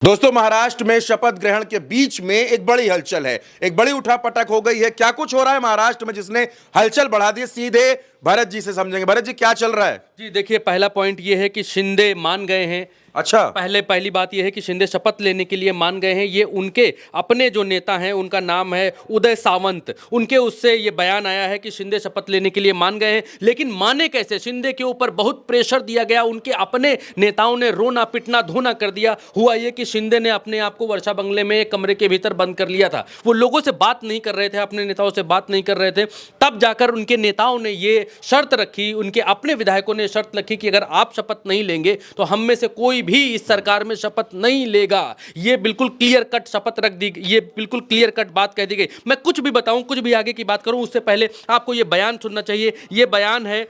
दोस्तों, महाराष्ट्र में शपथ ग्रहण के बीच में एक बड़ी हलचल है। एक बड़ी उठापटक हो गई है। क्या कुछ हो रहा है महाराष्ट्र में जिसने हलचल बढ़ा दी? सीधे भरत जी से समझेंगे। भरत जी, क्या चल रहा है? जी देखिए, पहला पॉइंट ये है कि शिंदे मान गए हैं। अच्छा। पहली बात यह है कि शिंदे शपथ लेने के लिए मान गए हैं। ये उनके अपने जो नेता हैं, उनका नाम है उदय सावंत, उनके उससे ये बयान आया है कि शिंदे शपथ लेने के लिए मान गए हैं। लेकिन माने कैसे? शिंदे के ऊपर बहुत प्रेशर दिया गया। उनके अपने नेताओं ने रोना पिटना धोना कर दिया। हुआ ये कि शिंदे ने अपने आप को वर्षा बंगले में एक कमरे के भीतर बंद कर लिया था। वो लोगों से बात नहीं कर रहे थे, अपने नेताओं से बात नहीं कर रहे थे। तब जाकर उनके नेताओं ने ये शर्त रखी, उनके अपने विधायकों ने शर्त रखी कि अगर आप शपथ नहीं लेंगे तो हम में से कोई भी इस सरकार में शपथ नहीं लेगा। ये बिल्कुल क्लियर कट शपथ रख दी, ये बिल्कुल क्लियर कट बात कह दी गई। मैं कुछ भी बताऊं, कुछ भी आगे की बात करूं, उससे पहले आपको ये बयान सुनना चाहिए। ये बयान है,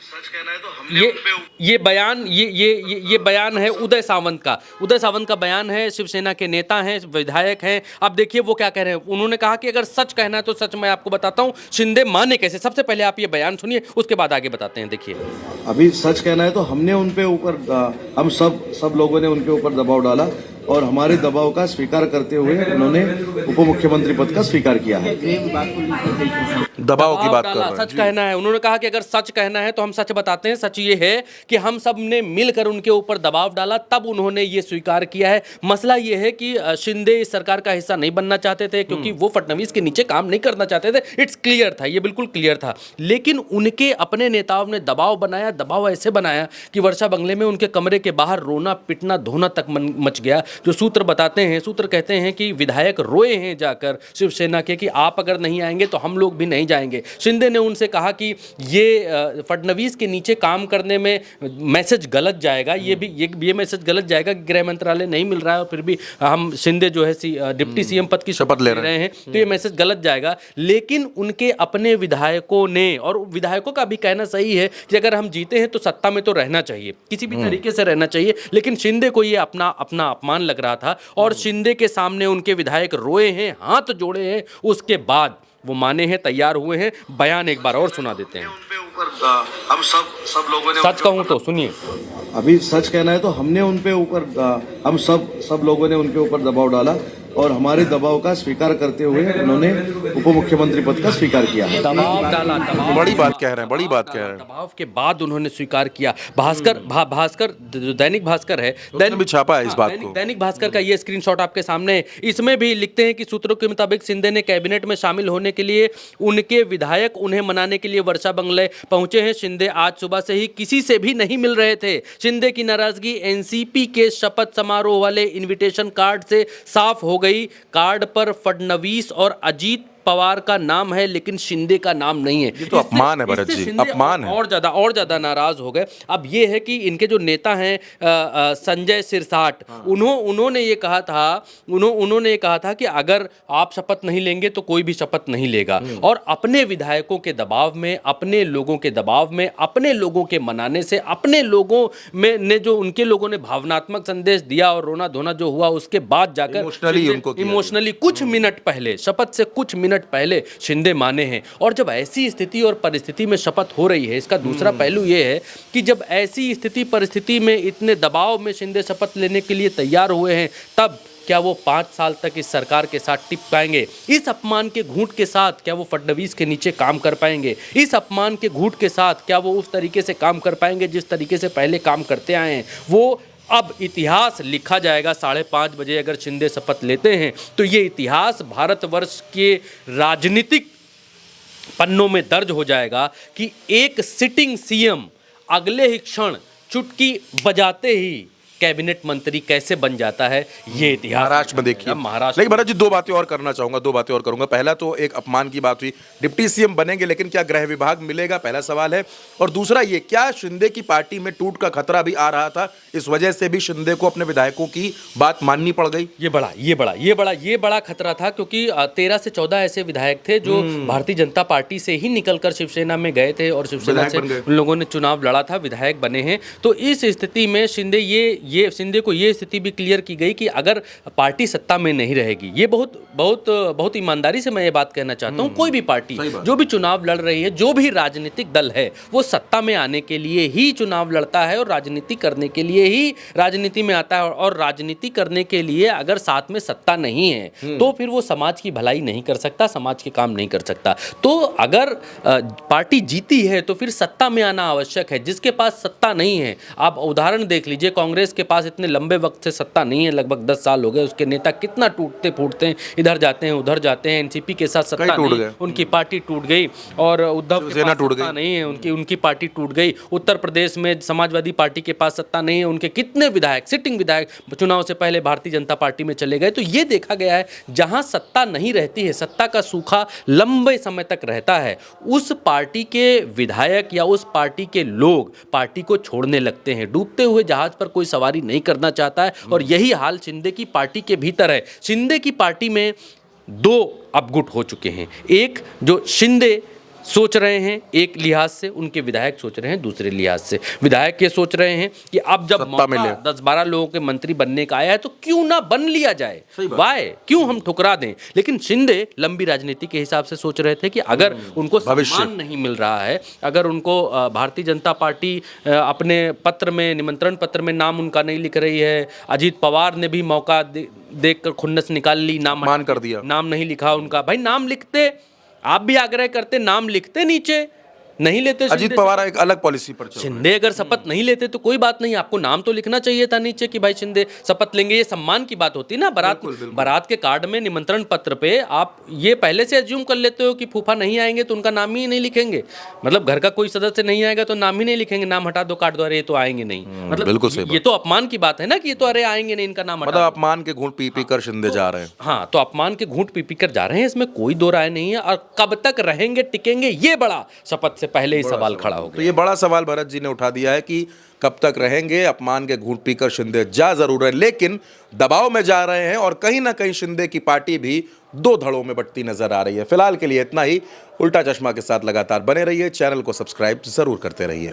सच कहना है तो हमने ये बयान है उदय सावंत का। उदय सावंत का बयान है, शिवसेना के नेता हैं, विधायक हैं। अब देखिए वो क्या कह रहे हैं। उन्होंने कहा कि अगर सच कहना है तो सच मैं आपको बताता हूं। शिंदे माने कैसे? सबसे पहले आप ये बयान सुनिए, उसके बाद आगे बताते हैं। देखिए, अभी सच कहना है तो हमने उन पे ऊपर हम सब लोगों ने उनके ऊपर दबाव डाला और हमारे दबाव का स्वीकार करते हुए उन्होंने उप मुख्यमंत्री पद का स्वीकार किया है। दबाव की बात कर रहे हैं। सच कहना है। उन्होंने कहा कि अगर सच कहना है तो हम सच बताते हैं। सच ये है कि हम सब ने मिलकर उनके ऊपर दबाव डाला, तब उन्होंने ये स्वीकार किया है। मसला ये है कि शिंदे इस सरकार का हिस्सा नहीं बनना चाहते थे, क्योंकि वो फडणवीस के नीचे काम नहीं करना चाहते थे। इट्स क्लियर था, ये बिल्कुल क्लियर था। लेकिन उनके अपने नेताओं ने दबाव बनाया। दबाव ऐसे बनाया कि वर्षा बंगले में उनके कमरे के बाहर रोना पिटना धोना तक मच गया। जो सूत्र बताते हैं, सूत्र कहते हैं कि विधायक रोए हैं जाकर शिवसेना के कि आप अगर नहीं आएंगे तो हम लोग भी नहीं जाएंगे। शिंदे ने उनसे कहा कि ये फडणवीस के नीचे काम करने में मैसेज गलत जाएगा। ये मैसेज गलत जाएगा कि गृह मंत्रालय नहीं मिल रहा है और फिर भी हम शिंदे जो है डिप्टी सीएम पद की शपथ ले रहे हैं, तो ये मैसेज गलत जाएगा। लेकिन उनके अपने विधायकों ने, और विधायकों का भी कहना सही है कि अगर हम जीते हैं तो सत्ता में तो रहना चाहिए, किसी भी तरीके से रहना चाहिए। लेकिन शिंदे को ये अपना अपमान लग रहा था और शिंदे के सामने उनके विधायक रोए हैं, हाथ जोड़े हैं। उसके बाद वो माने हैं, तैयार हुए हैं। बयान एक बार और सुना देते हैं। हम सब लोगों ने सच कहूं तो सुनिए, अभी सच कहना है तो हमने उन पे ऊपर हम सब लोगों ने उनके ऊपर दबाव डाला और हमारे दबाव का स्वीकार करते हुए उन्होंने उप मुख्यमंत्री पद का स्वीकार किया है। दबाव डाला, बड़ी बात कह रहे हैं, बड़ी बात कह रहे हैं। दबाव के बाद उन्होंने स्वीकार किया। भास्कर जो दैनिक भास्कर है, भी छापा है इस बात को। दैनिक भास्कर का ये स्क्रीनशॉट आपके सामने है। इसमें भी लिखते हैं कि सूत्रों के मुताबिक शिंदे ने कैबिनेट में शामिल होने के लिए उनके विधायक उन्हें मनाने के लिए वर्षा बंगले पहुंचे हैं। शिंदे आज सुबह से ही किसी से भी नहीं मिल रहे थे। शिंदे की नाराजगी एनसीपी के शपथ समारोह वाले इनविटेशन कार्ड से साफ हो गई। कार्ड पर फडणवीस और अजीत पवार का नाम है, लेकिन शिंदे का नाम नहीं है। ये तो अपमान है भरत जी, अपमान है। और ज्यादा नाराज हो गए। अब ये है कि इनके जो नेता हैं संजय सिरसाट, उन्होंने ये कहा था कि अगर आप शपथ नहीं लेंगे तो कोई भी शपथ नहीं लेगा। और अपने विधायकों के दबाव में, अपने लोगों के दबाव में, अपने लोगों के मनाने से, अपने लोगों में ने जो उनके लोगों ने भावनात्मक संदेश दिया और रोना धोना जो हुआ, उसके बाद जाकर इमोशनली कुछ मिनट पहले, शपथ से कुछ मिनट पहले शिंदे माने हैं। और जब ऐसी स्थिति और परिस्थिति में शपथ हो रही है, इसका दूसरा पहलू यह है कि जब ऐसी स्थिति परिस्थिति में इतने दबाव में शिंदे शपथ लेने के लिए तैयार हुए हैं, तब क्या वो 5 साल तक इस सरकार के साथ टिक पाएंगे? इस अपमान के घूंट के साथ क्या वो फडणवीस के नीचे काम कर पाएंगे? इस अपमान के घूंट के साथ क्या वो उस तरीके से काम कर पाएंगे जिस तरीके से पहले काम करते आए हैं? वो अब इतिहास लिखा जाएगा 5:30 बजे। अगर शिंदे शपथ लेते हैं तो ये इतिहास भारतवर्ष के राजनीतिक पन्नों में दर्ज हो जाएगा कि एक सिटिंग सीएम अगले ही क्षण चुटकी बजाते ही कैबिनेट मंत्री कैसे बन जाता है। ये इतिहास महाराष्ट्र में देखिए। महाराष्ट्र। लेकिन भरत जी, दो बातें और करना चाहूंगा, दो बातें और करूंगा। पहला तो एक अपमान की बात हुई, डिप्टी सीएम बनेंगे लेकिन क्या गृह विभाग मिलेगा, पहला सवाल है। और दूसरा ये, क्या शिंदे की पार्टी में टूट का खतरा भी आ रहा था? इस वजह से भी शिंदे को अपने विधायकों की बात माननी पड़ गई। ये बड़ा खतरा था, क्योंकि 13 से 14 ऐसे विधायक थे जो भारतीय जनता पार्टी से ही निकलकर शिवसेना में गए थे और शिवसेना से उन लोगों ने चुनाव लड़ा था, विधायक बने हैं। तो इस स्थिति में शिंदे ये शिंदे को ये स्थिति भी क्लियर की गई कि अगर पार्टी सत्ता में नहीं रहेगी, ये बहुत बहुत बहुत ईमानदारी से मैं ये बात कहना चाहता हूँ, कोई भी पार्टी जो भी चुनाव लड़ रही है, जो भी राजनीतिक दल है, वो सत्ता में आने के लिए ही चुनाव लड़ता है और राजनीति करने के लिए ही राजनीति में आता है। और राजनीति करने के लिए अगर साथ में सत्ता नहीं है तो फिर वो समाज की भलाई नहीं कर सकता, समाज के काम नहीं कर सकता। तो अगर पार्टी जीती है तो फिर सत्ता में आना आवश्यक है। जिसके पास सत्ता नहीं है, आप उदाहरण देख लीजिए, कांग्रेस के पास इतने लंबे वक्त से सत्ता नहीं है, लगभग 10 साल हो गए, उसके नेता कितना टूटते फूटते हैं, इधर जाते हैं उधर जाते हैं। एनसीपी के साथ सत्ता नहीं, उनकी पार्टी टूट गई, और उद्धव के पास सत्ता नहीं है, उनकी पार्टी टूट गई। उत्तर प्रदेश में समाजवादी पार्टी के पास सत्ता नहीं है, उनके कितने विधायक, सिटिंग विधायक चुनाव से पहले भारतीय जनता पार्टी में चले गए। तो ये देखा गया है, जहां सत्ता नहीं रहती है, सत्ता का सूखा लंबे समय तक रहता है, उस पार्टी के विधायक या उस पार्टी के लोग पार्टी को छोड़ने लगते हैं। डूबते हुए जहाज पर कोई सवारी नहीं करना चाहता है, और यही हाल शिंदे की पार्टी के भीतर है। शिंदे की पार्टी में 2 अपगुट हो चुके हैं। एक जो शिंदे सोच रहे हैं एक लिहाज से, उनके विधायक सोच रहे हैं दूसरे लिहाज से। विधायक ये सोच रहे हैं कि अब जब मौका 10-12 लोगों के मंत्री बनने का आया है तो क्यों ना बन लिया जाए, वाय क्यों हम ठुकरा दें। लेकिन शिंदे लंबी राजनीति के हिसाब से सोच रहे थे कि अगर उनको सम्मान नहीं मिल रहा है, अगर उनको भारतीय जनता पार्टी अपने पत्र में, निमंत्रण पत्र में नाम उनका नहीं लिख रही है, अजीत पवार ने भी मौका देखकर खुन्नस निकाल ली, नाम कर दिया, नाम नहीं लिखा उनका। भाई नाम लिखते, आप भी आग्रह करते, नाम लिखते, नीचे नहीं लेते। अजीत पवार एक अलग पॉलिसी पर चल रहे हैं। शिंदे अगर शपथ नहीं लेते तो कोई बात नहीं, आपको नाम तो लिखना चाहिए था नीचे कि भाई शिंदे शपथ लेंगे। ये सम्मान की बात होती है ना। बारात के कार्ड में, निमंत्रण पत्र पे आप ये पहले से एज्यूम कर लेते हो कि फूफा नहीं आएंगे तो उनका नाम ही नहीं लिखेंगे। मतलब घर का कोई सदस्य नहीं आएगा तो नाम ही नहीं लिखेंगे, नाम हटा दो कार्ड द्वारा, ये तो आएंगे नहीं। मतलब बिल्कुल सही, ये तो अपमान की बात है ना कि ये तो अरे आएंगे नहीं, इनका नाम हटा। मतलब अपमान के घूंट पी पी कर शिंदे जा रहे हैं। हाँ, तो अपमान के घूंट पी पी कर जा रहे हैं, इसमें कोई दो राय नहीं है। और कब तक रहेंगे टिकेंगे, ये बड़ा शपथ से पहले ही सवाल खड़ा हो गया। तो ये बड़ा सवाल भरत जी ने उठा दिया है कि कब तक रहेंगे। अपमान के घूंट पीकर शिंदे जा जरूर है, लेकिन दबाव में जा रहे हैं, और कहीं ना कहीं शिंदे की पार्टी भी 2 धड़ों में बंटती नजर आ रही है। फिलहाल के लिए इतना ही। उल्टा चश्मा के साथ लगातार बने रहिए, चैनल को सब्सक्राइब जरूर करते रहिए।